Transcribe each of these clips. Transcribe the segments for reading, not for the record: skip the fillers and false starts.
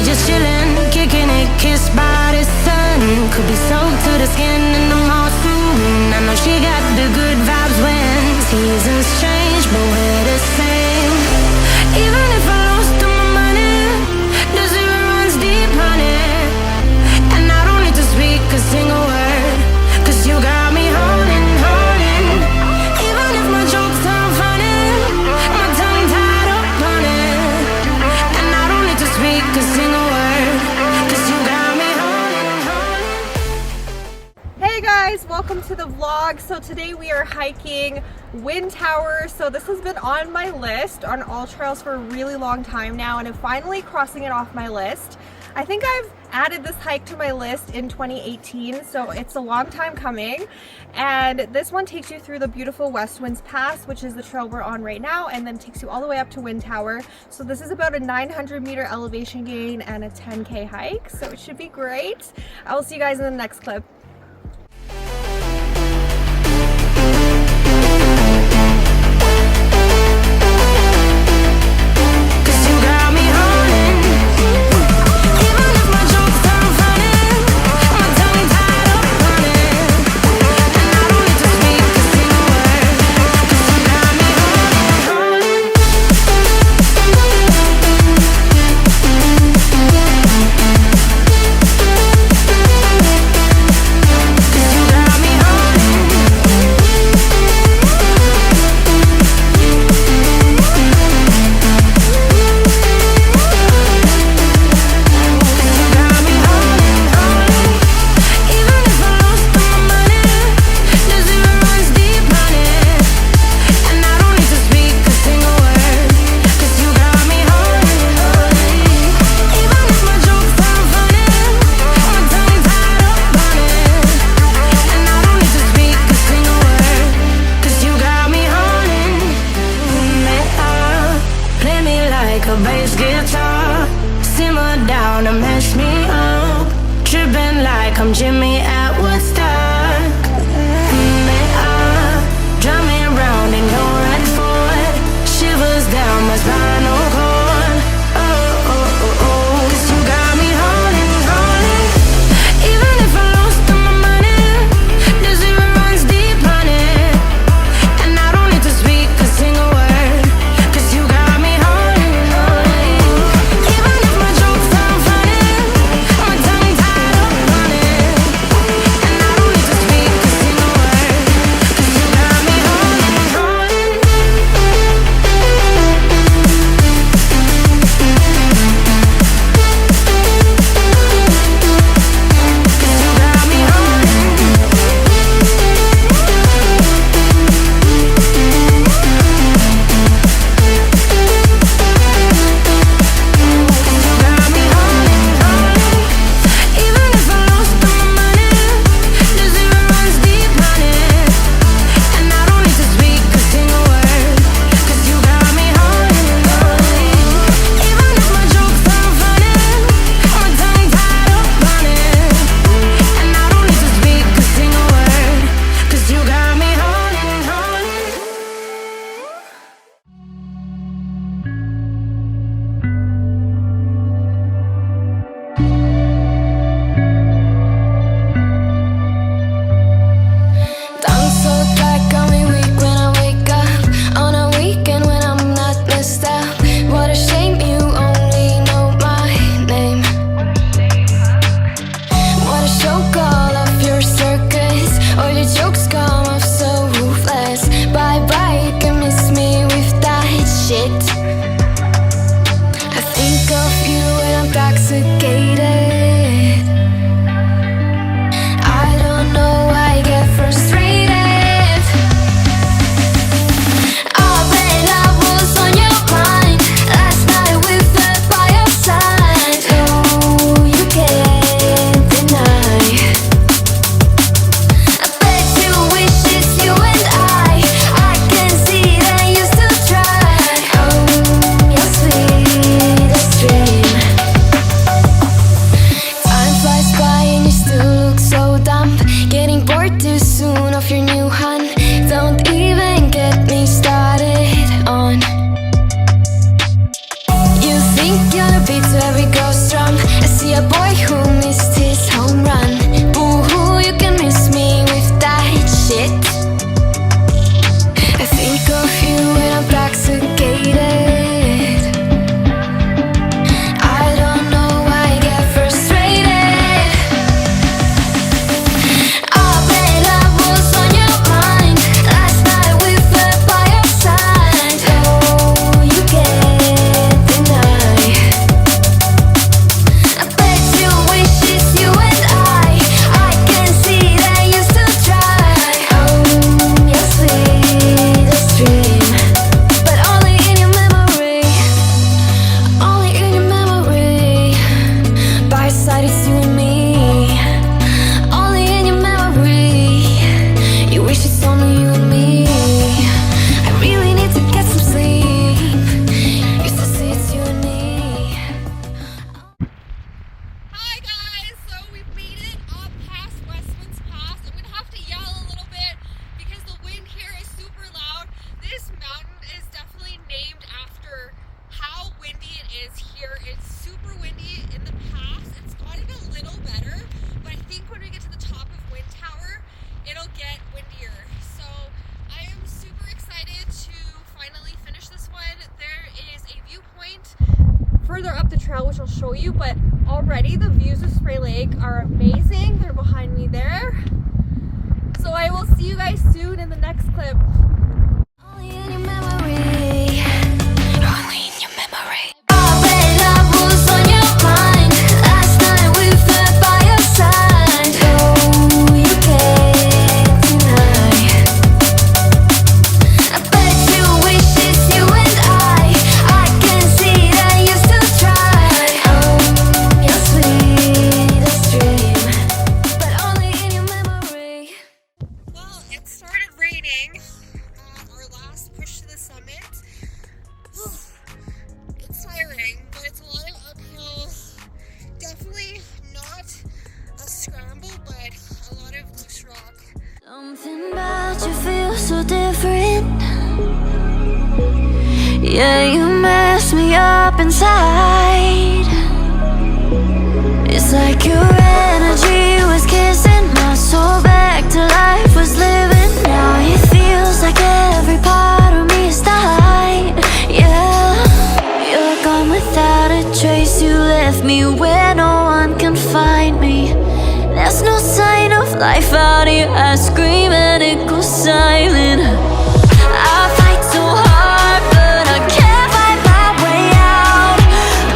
just chillin', kicking it, kissed by the sun. Could be soaked to the skin in the mall soon. I know she got the good vibes when seasons change, but we're the same. Even if I lost all my money, the zero runs deep, honey. And I don't need to speak a single word, 'cause you got me holding, holding. Even if my jokes aren't funny, my tongue tied up on it. And I don't need to speak a single word, 'cause you got me holding, holding. Hey guys, welcome to the vlog. So today we are hiking Windtower. So this has been on my list on all trails for a really long time now, and I'm finally crossing it off my list. I think I've added this hike to my list in 2018, so it's a long time coming. And this one takes you through the beautiful West Winds Pass, which is the trail we're on right now, and then takes you all the way up to Windtower. So this is about a 900-meter elevation gain and a 10K hike, so it should be great. I will see you guys in the next clip. Bass guitar, simmer down and mash me up, tripping like I'm Jimmy at Woodstock. Drive me around in your red Ford, shivers down my spinal cord. Oh, oh, oh, oh, 'cause you got me holding, holding. Even if I lost all my money, the zero runs deep, honey. And I don't need to speak a single word, 'cause you got me holding. Even if my jokes aren't funny, my tongue tied up on it. trail, which I'll show you, but already the views of Spray Lake are amazing. They're behind me there. So I will see you guys soon in the next clip. Only in your memory. Only in your memory. Oh, when love was on your mind. Last night we fell by your side. Oh, you can't deny. I bet you wish it's you and I can see that you still try. Your sweetest dream, but only in your memory. Well, it started raining on our last push to the summit. It's tiring, but it's a lot of uphill. Definitely not a scramble, but a lot of loose rock. Something about you feels so different. Yeah, you mess me up inside. It's like your energy was kissing my soul back to life, was living. Now it feels like every part of me is dying. Yeah, you're gone without a trace. You left me where no one can find me. There's no sign of life out here. I scream and it goes silent. I fight so hard, but I can't find my way out.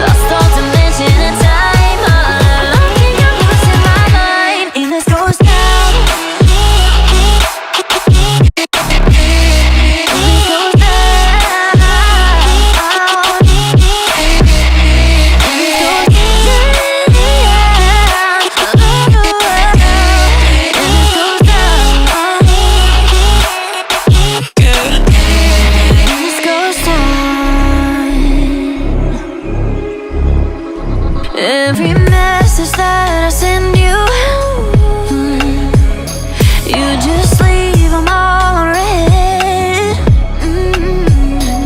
Lost all dimension and time. I think I'm losing my mind. And this goes down. And this goes down. And this goes every message that I send you, you just leave them all unread.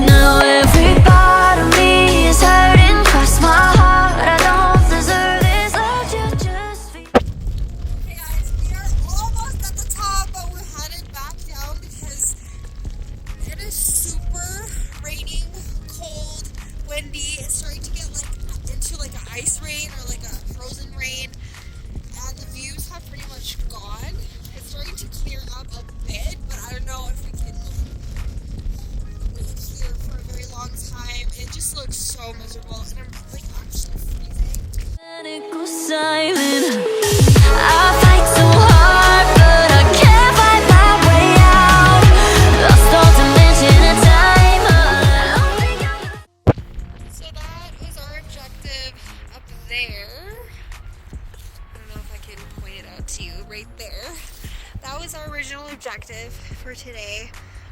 Now every part of me is hurting. Cross my heart, I don't deserve this. Let you just feel. Hey guys, we are almost at the top, but we're headed back down because it is super raining, cold, windy. It's starting to get into like an ice rain or like a frozen rain, and the views have pretty much gone. It's starting to clear up a bit, but I don't know if we can wait here for a very long time. It just looks so miserable, and I'm like actually freezing. And it goes silent. I fight so hard, but I can't find my way out. Lost all dimension and time. So that was our objective up there. I don't know if I can point it out to you right there. That was our original objective for today,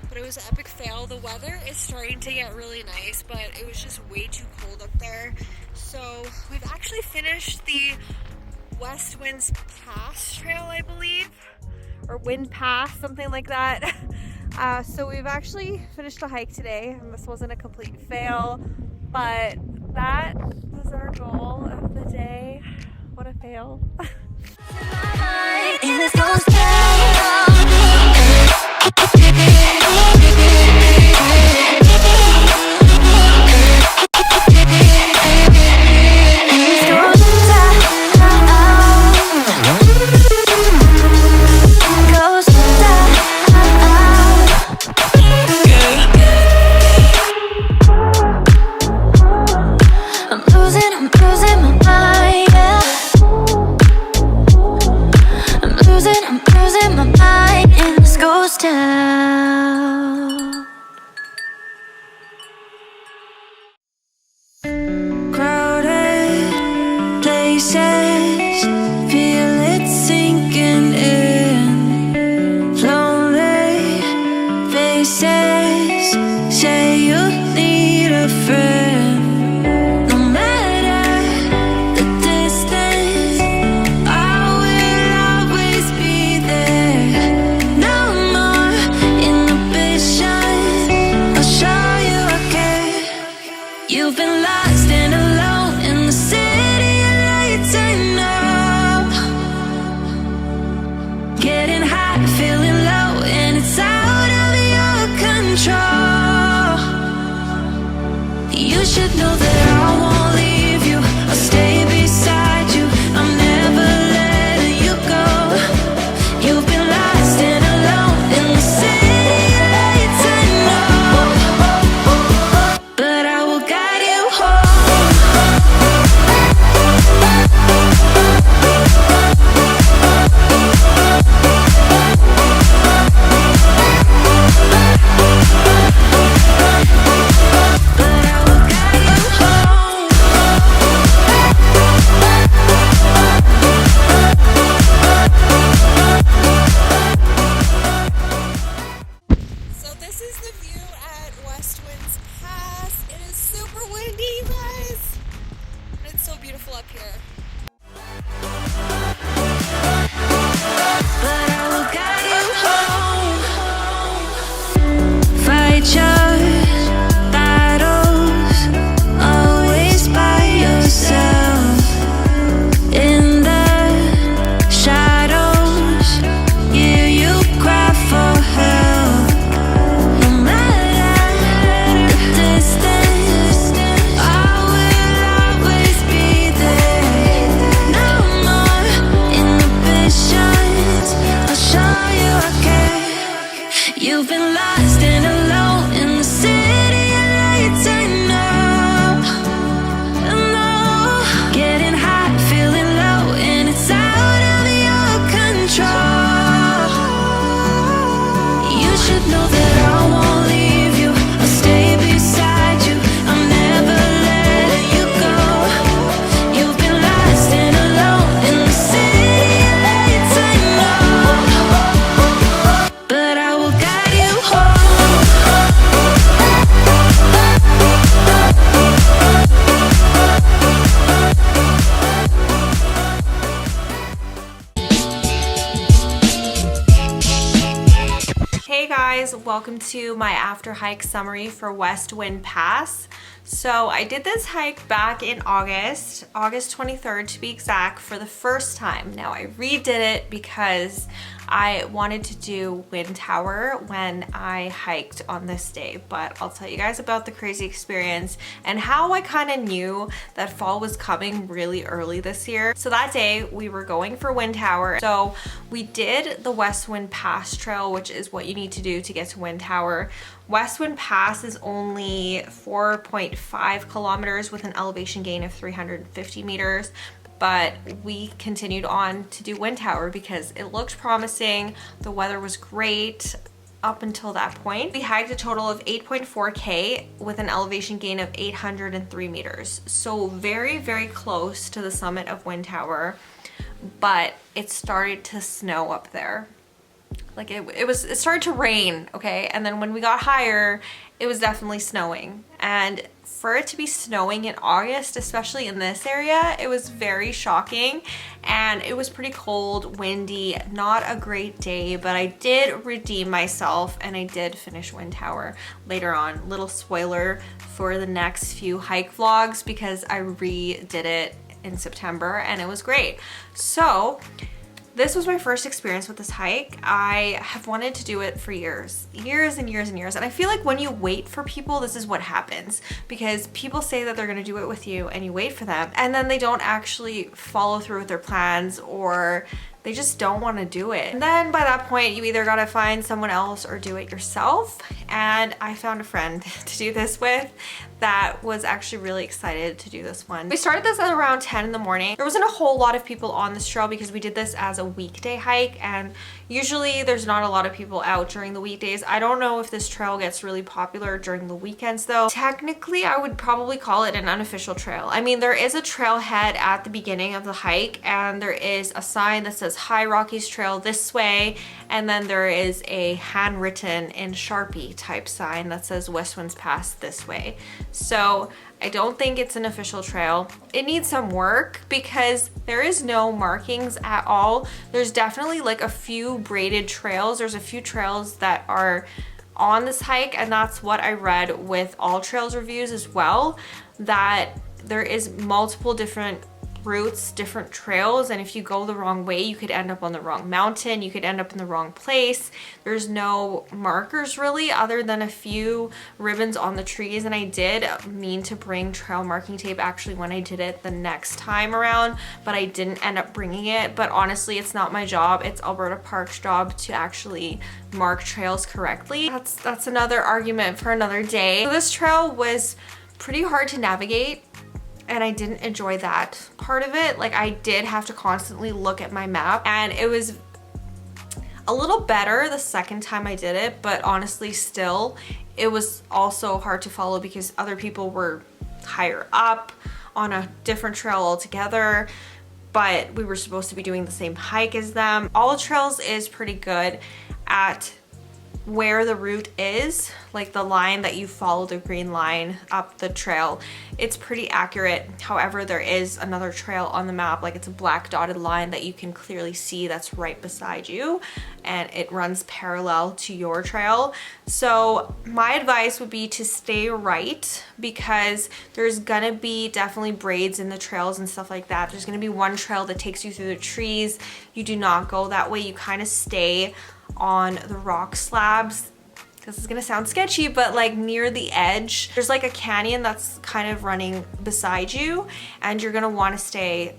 but it was an epic fail. The weather is starting to get really nice, but it was just way too cold up there. So we've actually finished the West Winds Pass trail, I believe, or Wind Pass, something like that. So we've actually finished the hike today, and this wasn't a complete fail, but that was our goal of the day. What a fail. And this goes down. I'm losing my mind. Yeah. I'm losing my mind, and this goes down. Crowded places, feel it sinking in. Lonely faces, say you need a friend. No matter the distance, I will always be there. No more inhibition, I'll show you again. You've been lost and alone in the city of lights, I know. Getting high, feeling low, and it's out of your control. You should know that I won't leave you. welcome to my after hike summary for West Wind Pass. So I did this hike back in August 23rd to be exact, for the first time. Now I redid it because I wanted to do Windtower when I hiked on this day, but I'll tell you guys about the crazy experience and how I kind of knew that fall was coming really early this year. So that day we were going for Windtower. So we did the West Wind Pass trail, which is what you need to do to get to Windtower. West Wind Pass is only 4.5 kilometers with an elevation gain of 350 meters. But we continued on to do Windtower because it looked promising. The weather was great up until that point. We hiked a total of 8.4K with an elevation gain of 803 meters. So very, very close to the summit of Windtower, but it started to snow up there. Like it started to rain, okay? And then when we got higher, it was definitely snowing. And for it to be snowing in August, especially in this area, it was very shocking. And it was pretty cold, windy, not a great day, but I did redeem myself and I did finish Windtower later on. Little spoiler for the next few hike vlogs because I redid it in September and it was great. So this was my first experience with this hike. I have wanted to do it for years and years and years. And I feel like when you wait for people, this is what happens, because people say that they're gonna do it with you and you wait for them and then they don't actually follow through with their plans, or they just don't want to do it. And then by that point, you either gotta find someone else or do it yourself. And I found a friend to do this with that was actually really excited to do this one. We started this at around 10 in the morning. There wasn't a whole lot of people on this trail because we did this as a weekday hike, and usually there's not a lot of people out during the weekdays. I don't know if this trail gets really popular during the weekends though. Technically, I would probably call it an unofficial trail. I mean, there is a trailhead at the beginning of the hike and there is a sign that says "Hi Rockies Trail this way," and then there is a handwritten in Sharpie type sign that says "West Winds Pass this way." So I don't think it's an official trail. It needs some work because there is no markings at all. There's definitely like a few braided trails. There's a few trails that are on this hike, and that's what I read with All Trails reviews as well, that there is multiple different routes, different trails, and if you go the wrong way, you could end up on the wrong mountain, you could end up in the wrong place. There's no markers really other than a few ribbons on the trees, and I did mean to bring trail marking tape actually when I did it the next time around, but I didn't end up bringing it. But honestly, it's not my job, it's Alberta Park's job to actually mark trails correctly. That's another argument for another day. So this trail was pretty hard to navigate, and I didn't enjoy that part of it. Like, I did have to constantly look at my map, and it was a little better the second time I did it, but honestly still, it was also hard to follow because other people were higher up on a different trail altogether, but we were supposed to be doing the same hike as them. All Trails is pretty good at where the route is, like the line that you follow, the green line up the trail, it's pretty accurate. However, there is another trail on the map, like it's a black dotted line that you can clearly see that's right beside you, and it runs parallel to your trail. So my advice would be to stay right, because there's gonna be definitely braids in the trails and stuff like that. There's gonna be one trail that takes you through the trees. You do not go that way. You kind of stay on the rock slabs. This is gonna sound sketchy, but like near the edge, there's like a canyon that's kind of running beside you, and you're gonna want to stay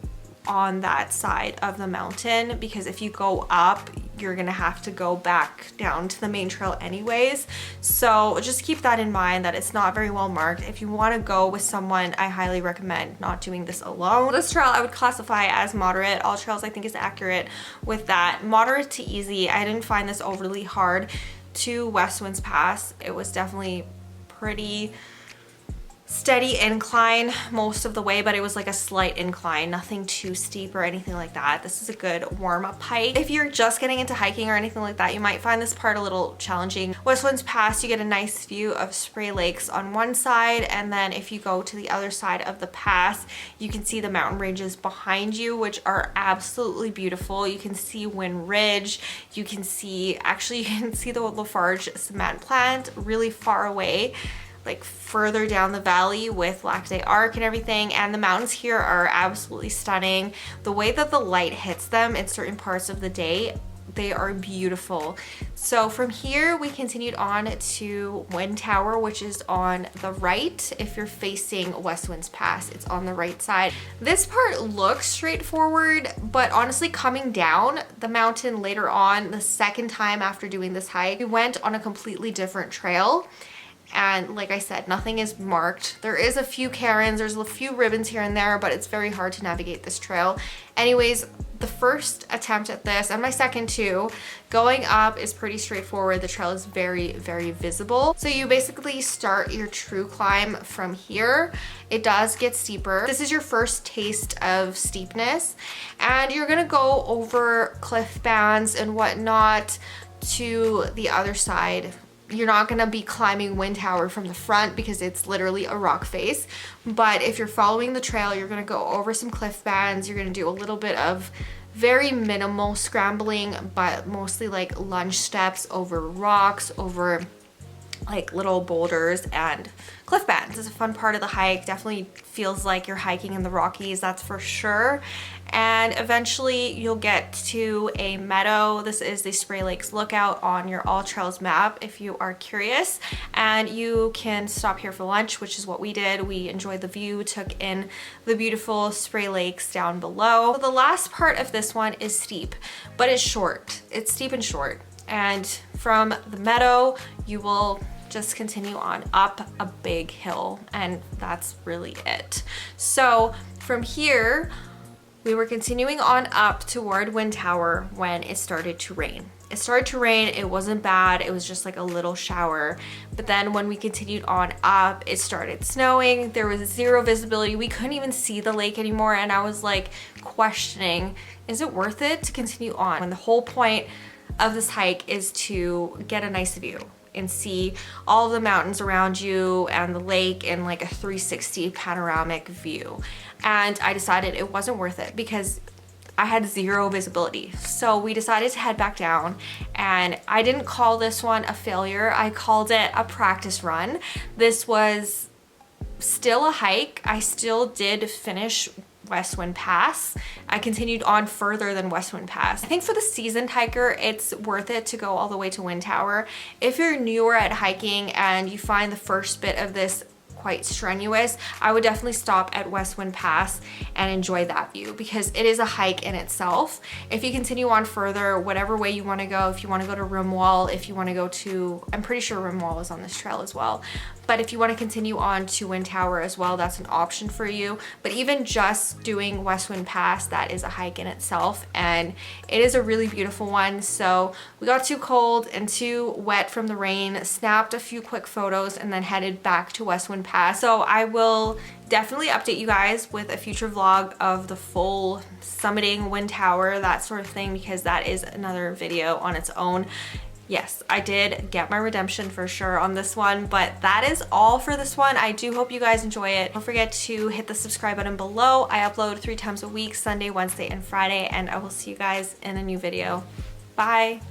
on that side of the mountain, because if you go up, you're gonna have to go back down to the main trail anyways. So just keep that in mind, that it's not very well marked. If you want to go with someone, I highly recommend not doing this alone. This trail I would classify as moderate. All Trails I think is accurate with that. Moderate to easy. I didn't find this overly hard to West Winds Pass. It was definitely pretty steady incline most of the way, but it was like a slight incline, nothing too steep or anything like that. This is a good warm-up hike. If you're just getting into hiking or anything like that, you might find this part a little challenging. West Winds Pass, you get a nice view of Spray Lakes on one side, and then if you go to the other side of the pass, you can see the mountain ranges behind you, which are absolutely beautiful. You can see Wind Ridge, you can see, actually you can see the Lafarge cement plant really far away, like further down the valley with Lac des Arcs and everything. And the mountains here are absolutely stunning. The way that the light hits them in certain parts of the day, they are beautiful. So from here we continued on to Windtower, which is on the right. If you're facing West Winds Pass, it's on the right side. This part looks straightforward, but honestly coming down the mountain later on, the second time after doing this hike, we went on a completely different trail. And like I said, nothing is marked. There is a few cairns, there's a few ribbons here and there, but it's very hard to navigate this trail. Anyways, the first attempt at this, and my second too, going up is pretty straightforward. The trail is very, very visible. So you basically start your true climb from here. It does get steeper. This is your first taste of steepness, and you're gonna go over cliff bands and whatnot to the other side. You're not gonna be climbing Windtower from the front because it's literally a rock face. But if you're following the trail, you're gonna go over some cliff bands. You're gonna do a little bit of very minimal scrambling, but mostly like lunge steps over rocks, over like little boulders and cliff bands. It's a fun part of the hike. Definitely feels like you're hiking in the Rockies, that's for sure. And eventually you'll get to a meadow. This is the Spray Lakes Lookout on your All Trails map if you are curious. And you can stop here for lunch, which is what we did. We enjoyed the view, took in the beautiful Spray Lakes down below. So the last part of this one is steep, but it's short. It's steep and short. And from the meadow, you will just continue on up a big hill, and that's really it. So from here, we were continuing on up toward Windtower when it started to rain. It started to rain, it wasn't bad, it was just like a little shower. But then when we continued on up, it started snowing, there was zero visibility, we couldn't even see the lake anymore, and I was like questioning, is it worth it to continue on when the whole point of this hike is to get a nice view and see all of the mountains around you and the lake in like a 360 panoramic view. And I decided it wasn't worth it because I had zero visibility. So we decided to head back down, and I didn't call this one a failure. I called it a practice run. This was still a hike. I still did finish West Wind Pass. I continued on further than West Wind Pass. I think for the seasoned hiker, it's worth it to go all the way to Windtower. If you're newer at hiking and you find the first bit of this quite strenuous, I would definitely stop at West Wind Pass and enjoy that view because it is a hike in itself. If you continue on further, whatever way you want to go, if you want to go to Rimwall, if you want to go to, I'm pretty sure Rimwall is on this trail as well, but if you want to continue on to Windtower as well, that's an option for you. But even just doing West Wind Pass, that is a hike in itself, and it is a really beautiful one. So we got too cold and too wet from the rain, snapped a few quick photos, and then headed back to West Wind Pass. So I will definitely update you guys with a future vlog of the full summiting Windtower, that sort of thing, because that is another video on its own. Yes, I did get my redemption for sure on this one, but that is all for this one. I do hope you guys enjoy it. Don't forget to hit the subscribe button below. I upload 3 times a week, Sunday, Wednesday, and Friday, and I will see you guys in a new video. Bye.